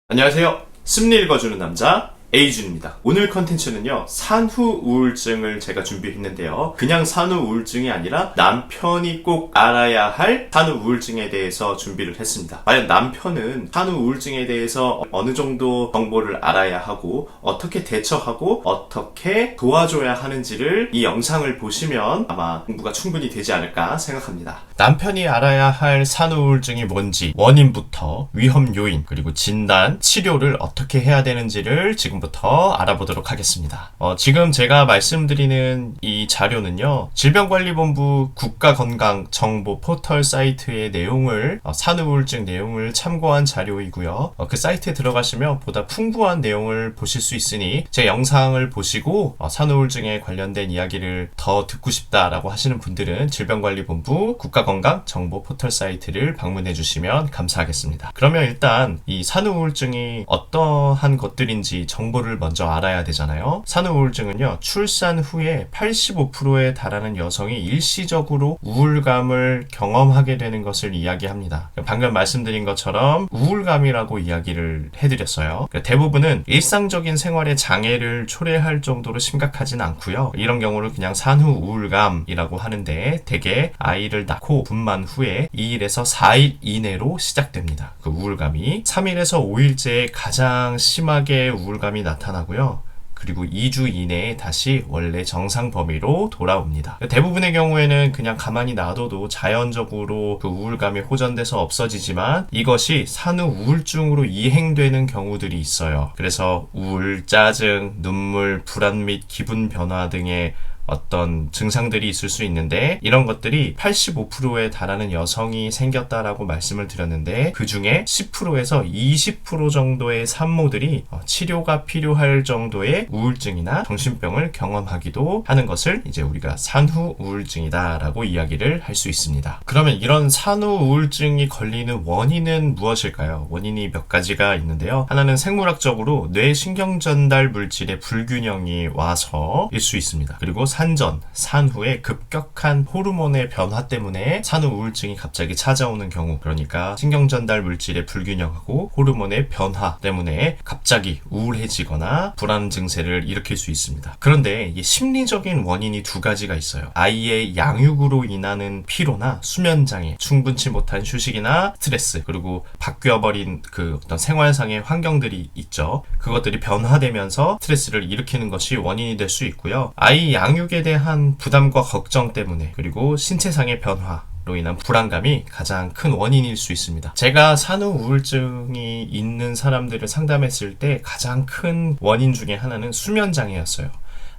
안녕하세요. 심리 읽어주는 남자 에이준입니다. 오늘 컨텐츠는요, 산후 우울증을 제가 준비했는데요. 그냥 산후 우울증이 아니라 남편이 꼭 알아야 할 산후 우울증에 대해서 준비를 했습니다. 과연 남편은 산후 우울증에 대해서 어느 정도 정보를 알아야 하고 어떻게 대처하고 어떻게 도와줘야 하는지를 이 영상을 보시면 아마 공부가 충분히 되지 않을까 생각합니다. 남편이 알아야 할 산후 우울증이 뭔지, 원인부터 위험 요인, 그리고 진단, 치료를 어떻게 해야 되는지를 지금부터 알아보도록 하겠습니다. 지금 제가 말씀드리는 이 자료는요, 질병관리본부 국가건강정보 포털 사이트의 내용을, 산후 우울증 내용을 참고한 자료이고요. 그 사이트에 들어가시면 보다 풍부한 내용을 보실 수 있으니 제 영상을 보시고 산후 우울증에 관련된 이야기를 더 듣고 싶다라고 하시는 분들은 질병관리본부 국가건강 정보 포털 사이트를 방문해 주시면 감사하겠습니다. 그러면 일단 이 산후 우울증이 어떠한 것들인지 정보를 먼저 알아야 되잖아요. 산후 우울증은요, 출산 후에 85%에 달하는 여성이 일시적으로 우울감을 경험하게 되는 것을 이야기합니다. 방금 말씀드린 것처럼 우울감이라고 이야기를 해드렸어요. 대부분은 일상적인 생활에 장애를 초래할 정도로 심각하진 않고요. 이런 경우를 그냥 산후 우울감이라고 하는데, 대개 아이를 낳고 분만 후에 2일에서 4일 이내로 시작됩니다. 그 우울감이 3일에서 5일째에 가장 심하게 우울감이 나타나고요. 그리고 2주 이내에 다시 원래 정상 범위로 돌아옵니다. 대부분의 경우에는 그냥 가만히 놔둬도 자연적으로 그 우울감이 호전돼서 없어지지만, 이것이 산후 우울증으로 이행되는 경우들이 있어요. 그래서 우울, 짜증, 눈물, 불안 및 기분 변화 등의 어떤 증상들이 있을 수 있는데, 이런 것들이 85%에 달하는 여성이 생겼다라고 말씀을 드렸는데, 그 중에 10%에서 20% 정도의 산모들이 치료가 필요할 정도의 우울증이나 정신병을 경험하기도 하는 것을 이제 우리가 산후 우울증이다라고 이야기를 할 수 있습니다. 그러면 이런 산후 우울증이 걸리는 원인은 무엇일까요? 원인이 몇 가지가 있는데요. 하나는 생물학적으로 뇌 신경 전달 물질의 불균형이 와서일 수 있습니다. 그리고 산전, 산후의 급격한 호르몬의 변화 때문에 산후 우울증이 갑자기 찾아오는 경우, 그러니까 신경 전달 물질의 불균형하고 호르몬의 변화 때문에 갑자기 우울해지거나 불안 증세를 일으킬 수 있습니다. 그런데 이 심리적인 원인이 두 가지가 있어요. 아이의 양육으로 인하는 피로나 수면 장애, 충분치 못한 휴식이나 스트레스, 그리고 바뀌어버린 그 어떤 생활상의 환경들이 있죠. 그것들이 변화되면서 스트레스를 일으키는 것이 원인이 될 수 있고요. 아이 양육에 대한 부담과 걱정 때문에, 그리고 신체상의 변화로 인한 불안감이 가장 큰 원인일 수 있습니다. 제가 산후 우울증이 있는 사람들을 상담했을 때 가장 큰 원인 중에 하나는 수면 장애였어요.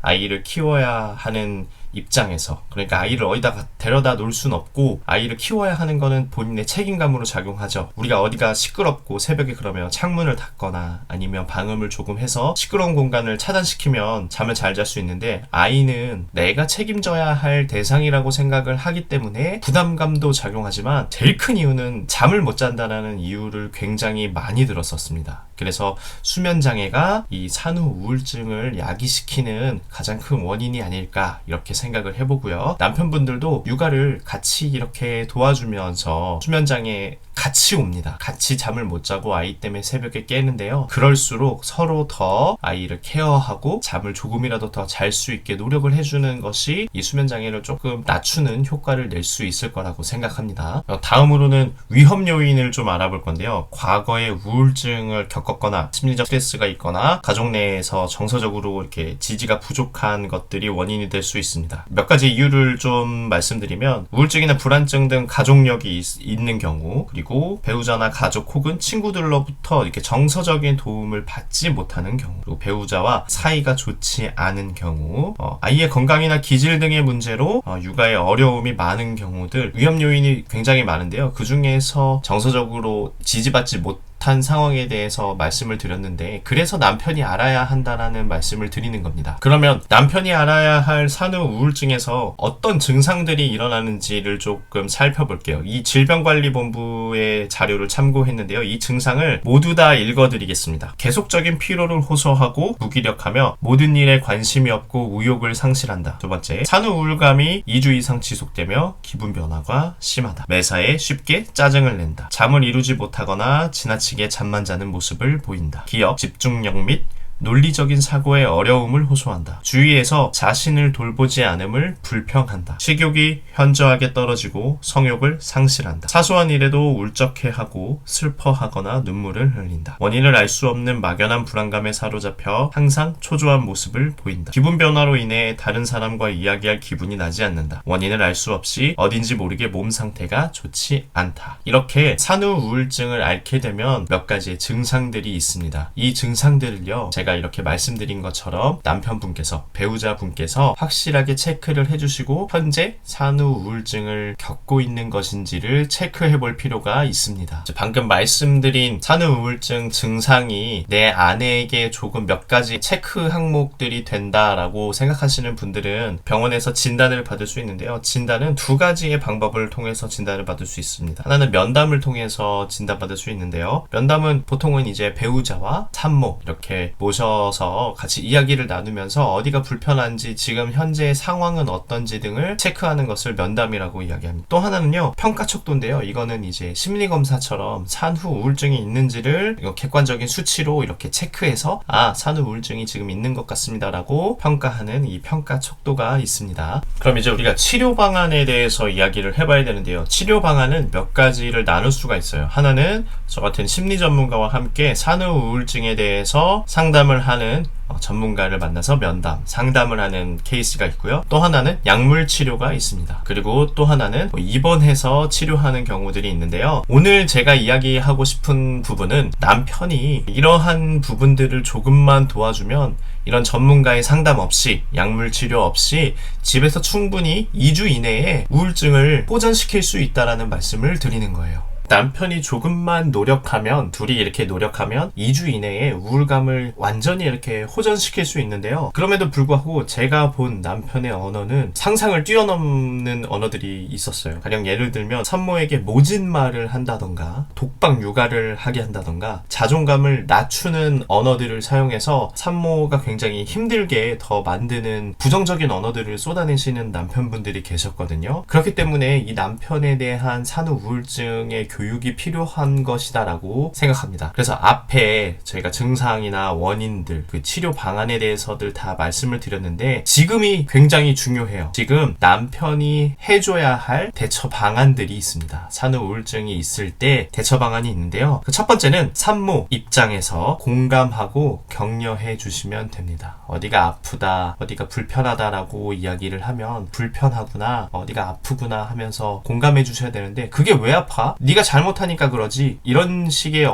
아이를 키워야 하는 입장에서, 그러니까 아이를 어디다가 데려다 놓을 순 없고 아이를 키워야 하는 거는 본인의 책임감으로 작용하죠. 우리가 어디가 시끄럽고 새벽에 그러면 창문을 닫거나 아니면 방음을 조금 해서 시끄러운 공간을 차단시키면 잠을 잘 잘 수 있는데, 아이는 내가 책임져야 할 대상이라고 생각을 하기 때문에 부담감도 작용하지만, 제일 큰 이유는 잠을 못 잔다는 이유를 굉장히 많이 들었었습니다. 그래서 수면장애가 이 산후 우울증을 야기시키는 가장 큰 원인이 아닐까, 이렇게 생각을 해보고요. 남편분들도 육아를 같이 이렇게 도와주면서 수면장애 같이 옵니다. 같이 잠을 못 자고 아이 때문에 새벽에 깨는데요. 그럴수록 서로 더 아이를 케어하고 잠을 조금이라도 더 잘 수 있게 노력을 해주는 것이 이 수면장애를 조금 낮추는 효과를 낼 수 있을 거라고 생각합니다. 다음으로는 위험 요인을 좀 알아볼 건데요. 과거에 우울증을 겪었거나 심리적 스트레스가 있거나 가족 내에서 정서적으로 이렇게 지지가 부족한 것들이 원인이 될 수 있습니다. 몇 가지 이유를 좀 말씀드리면, 우울증이나 불안증 등 가족력이 있는 경우, 그리고 배우자나 가족 혹은 친구들로부터 이렇게 정서적인 도움을 받지 못하는 경우, 그리고 배우자와 사이가 좋지 않은 경우, 아이의 건강이나 기질 등의 문제로 육아에 어려움이 많은 경우들, 위험 요인이 굉장히 많은데요. 그 중에서 정서적으로 지지받지 못 못한 상황에 대해서 말씀을 드렸는데, 그래서 남편이 알아야 한다라는 말씀을 드리는 겁니다. 그러면 남편이 알아야 할 산후 우울증에서 어떤 증상들이 일어나는지를 조금 살펴볼게요. 이 질병관리본부의 자료를 참고했는데요. 이 증상을 모두 다 읽어드리겠습니다. 계속적인 피로를 호소하고 무기력하며 모든 일에 관심이 없고 의욕을 상실한다. 두 번째, 산후 우울감이 2주 이상 지속되며 기분 변화가 심하다. 매사에 쉽게 짜증을 낸다. 잠을 이루지 못하거나 지나치게 잠만 자는 모습을 보인다. 기억, 집중력 및 논리적인 사고에 어려움을 호소한다. 주위에서 자신을 돌보지 않음을 불평한다. 식욕이 현저하게 떨어지고 성욕을 상실한다. 사소한 일에도 울적해하고 슬퍼하거나 눈물을 흘린다. 원인을 알 수 없는 막연한 불안감에 사로잡혀 항상 초조한 모습을 보인다. 기분 변화로 인해 다른 사람과 이야기할 기분이 나지 않는다. 원인을 알 수 없이 어딘지 모르게 몸 상태가 좋지 않다. 이렇게 산후 우울증을 앓게 되면 몇 가지의 증상들이 있습니다. 이 증상들을요, 제가 이렇게 말씀드린 것처럼 남편분께서, 배우자분께서 확실하게 체크를 해주시고 현재 산후 우울증을 겪고 있는 것인지를 체크해 볼 필요가 있습니다. 방금 말씀드린 산후 우울증 증상이 내 아내에게 조금 몇 가지 체크 항목들이 된다라고 생각하시는 분들은 병원에서 진단을 받을 수 있는데요. 진단은 두 가지의 방법을 통해서 진단을 받을 수 있습니다. 하나는 면담을 통해서 진단받을 수 있는데요. 면담은 보통은 이제 배우자와 산모 이렇게 모셔서 같이 이야기를 나누면서 어디가 불편한지, 지금 현재 상황은 어떤지 등을 체크하는 것을 면담이라고 이야기합니다. 또 하나는요, 평가척도인데요. 이거는 이제 심리검사처럼 산후 우울증이 있는지를 객관적인 수치로 이렇게 체크해서 산후 우울증이 지금 있는 것 같습니다 라고 평가하는 이 평가척도가 있습니다. 그럼 이제 우리가 치료 방안에 대해서 이야기를 해봐야 되는데요. 치료 방안은 몇 가지를 나눌 수가 있어요. 하나는 저 같은 심리 전문가와 함께 산후 우울증에 대해서 상담을 하는 전문가를 만나서 면담, 상담을 하는 케이스가 있고요. 또 하나는 약물 치료가 있습니다. 그리고 또 하나는 입원해서 치료하는 경우들이 있는데요. 오늘 제가 이야기하고 싶은 부분은 남편이 이러한 부분들을 조금만 도와주면 이런 전문가의 상담 없이, 약물 치료 없이 집에서 충분히 2주 이내에 우울증을 호전시킬 수 있다라는 말씀을 드리는 거예요. 남편이 조금만 노력하면, 둘이 이렇게 노력하면 2주 이내에 우울감을 완전히 이렇게 호전시킬 수 있는데요. 그럼에도 불구하고 제가 본 남편의 언어는 상상을 뛰어넘는 언어들이 있었어요. 가령 예를 들면 산모에게 모진 말을 한다던가 독박 육아를 하게 한다던가 자존감을 낮추는 언어들을 사용해서 산모가 굉장히 힘들게 더 만드는 부정적인 언어들을 쏟아내시는 남편분들이 계셨거든요. 그렇기 때문에 이 남편에 대한 산후 우울증의 교육이 필요한 것이다라고 생각합니다. 그래서 앞에 저희가 증상이나 원인들, 그 치료 방안에 대해서들 다 말씀을 드렸는데 지금이 굉장히 중요해요. 지금 남편이 해줘야 할 대처 방안들이 있습니다. 산후 우울증이 있을 때 대처 방안이 있는데요. 그 첫 번째는 산모 입장에서 공감하고 격려해 주시면 됩니다. 어디가 아프다, 어디가 불편하다라고 이야기를 하면 불편하구나, 어디가 아프구나 하면서 공감해 주셔야 되는데, 그게 왜 아파? 네가 잘못하니까 그러지, 이런 식의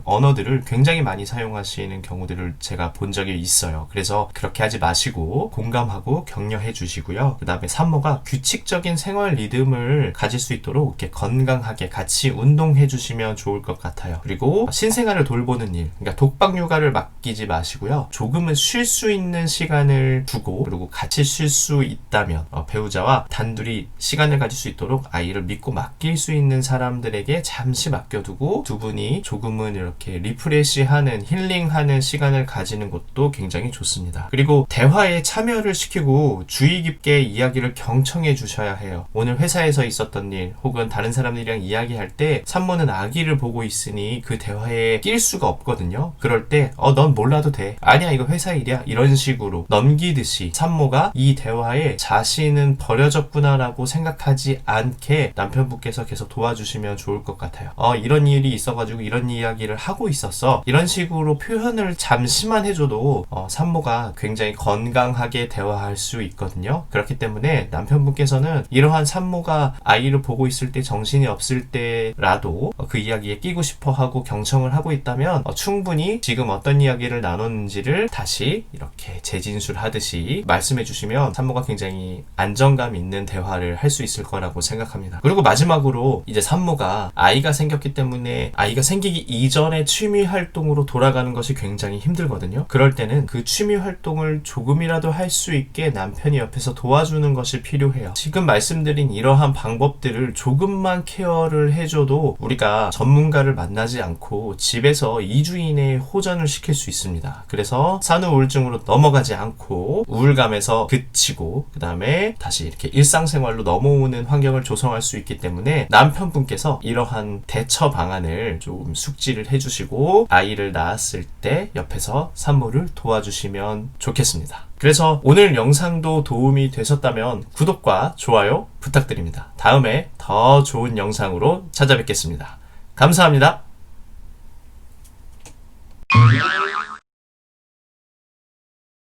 언어들을 굉장히 많이 사용하시는 경우들을 제가 본 적이 있어요. 그래서 그렇게 하지 마시고 공감하고 격려해 주시고요. 그 다음에 산모가 규칙적인 생활 리듬을 가질 수 있도록 이렇게 건강하게 같이 운동해 주시면 좋을 것 같아요. 그리고 신생아를 돌보는 일, 그러니까 독박 육아를 맡기지 마시고요. 조금은 쉴 수 있는 시간을 두고, 그리고 같이 쉴 수 있다면 배우자와 단둘이 시간을 가질 수 있도록 아이를 믿고 맡길 수 있는 사람들에게 잠시 맡겨두고 두 분이 조금은 이렇게 리프레시하는, 힐링하는 시간을 가지는 것도 굉장히 좋습니다. 그리고 대화에 참여를 시키고 주의 깊게 이야기를 경청해 주셔야 해요. 오늘 회사에서 있었던 일 혹은 다른 사람들이랑 이야기할 때 산모는 아기를 보고 있으니 그 대화에 낄 수가 없거든요. 그럴 때 넌 몰라도 돼, 아니야 이거 회사 일이야, 이런 식으로 넘기듯이 산모가 이 대화에 자신은 버려졌구나 라고 생각하지 않게 남편분께서 계속 도와주시면 좋을 것 같아요. 이런 일이 있어가지고 이런 이야기를 하고 있었어, 이런 식으로 표현을 잠시만 해줘도 산모가 굉장히 건강하게 대화할 수 있거든요. 그렇기 때문에 남편분께서는 이러한 산모가 아이를 보고 있을 때 정신이 없을 때라도 그 이야기에 끼고 싶어 하고 경청을 하고 있다면 충분히 지금 어떤 이야기를 나눴는지를 다시 이렇게 재진술하듯이 말씀해 주시면 산모가 굉장히 안정감 있는 대화를 할 수 있을 거라고 생각합니다. 그리고 마지막으로 이제 산모가 부모가 아이가 생겼기 때문에 아이가 생기기 이전의 취미 활동으로 돌아가는 것이 굉장히 힘들거든요. 그럴 때는 그 취미 활동을 조금이라도 할 수 있게 남편이 옆에서 도와주는 것이 필요해요. 지금 말씀드린 이러한 방법들을 조금만 케어를 해줘도 우리가 전문가를 만나지 않고 집에서 2주 이내에 호전을 시킬 수 있습니다. 그래서 산후 우울증으로 넘어가지 않고 우울감에서 그치고 그 다음에 다시 이렇게 일상생활로 넘어오는 환경을 조성할 수 있기 때문에 남편분께서 이러한 대처 방안을 좀 숙지를 해주시고 아이를 낳았을 때 옆에서 산모를 도와주시면 좋겠습니다. 그래서 오늘 영상도 도움이 되셨다면 구독과 좋아요 부탁드립니다. 다음에 더 좋은 영상으로 찾아뵙겠습니다. 감사합니다.